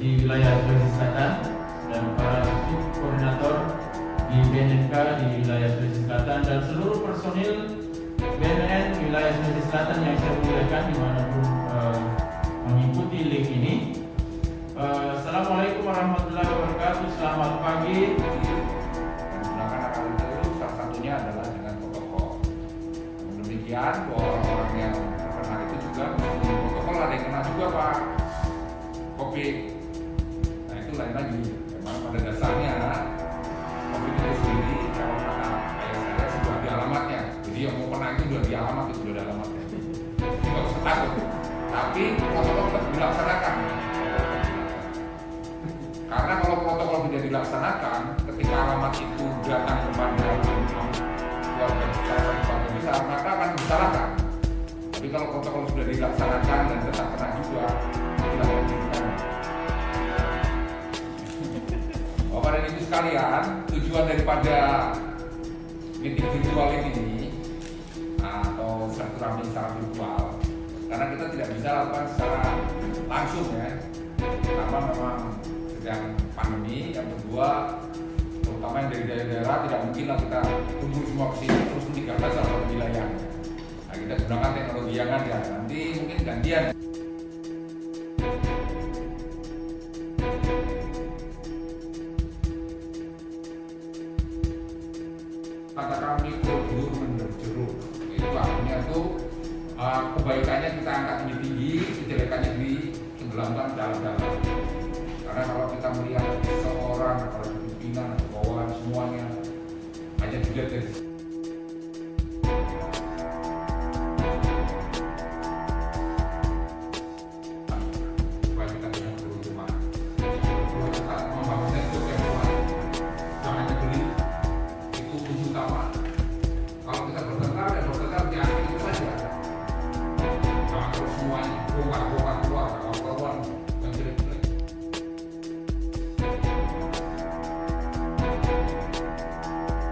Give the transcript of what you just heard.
di wilayah Sulawesi Selatan dan para subkoordinator di BNNK di wilayah Sulawesi Selatan dan seluruh personil BNN wilayah Sulawesi Selatan yang saya muliakan dimanapun mengikuti link ini. Assalamualaikum warahmatullahi wabarakatuh. Selamat pagi. Menggunakan akal itu salah satunya adalah dengan protokol. Namun demikian, orang-orang yang terkena itu juga mempunyai protokol, ada yang kena juga Pak COVID. Nah itu lain lagi. Memang pada dasarnya COVID itu sendiri kalau kata kayak saya sudah di alamatnya. Jadi yang mau kena itu sudah di alamat, itu sudah ada alamatnya. Tidak usah takut. Tapi protokol tetap dilaksanakan. Karena kalau protokol tidak dilaksanakan, ketika alamat itu datang kepada keluarga besar, maka akan disalahkan. Tapi kalau protokol sudah dilaksanakan dan tetap kena juga, tidak akan disalahkan. Bapak dan Ibu sekalian, tujuan daripada meeting virtual ini atau silaturahmi secara virtual, karena kita tidak bisa lakukan secara langsung ya, karena memang sedang pandemi. Yang kedua, terutama yang dari daerah-daerah tidak mungkinlah kita kumpul semua ke sini terus 13 atau wilayah. Nah, kita gunakan teknologi yang ada. Nanti mungkin gantian. Kata kami kultur menjeruk. Itu artinya tuh kebaikannya kita angkat lebih tinggi, kejelekannya ditenggelamkan dalam-dalam. Karena kalau kita melihat seorang, kalau pimpinan atau bawahan semuanya hanya dilihat dari supaya kita punya keuntungan. Kalau kita membangun network yang kuat, jangan beli itu kunci utama. Kalau kita bertengkar ya bertengkar di akhir itu saja. Jangan terus semuanya bongkar-bongkar.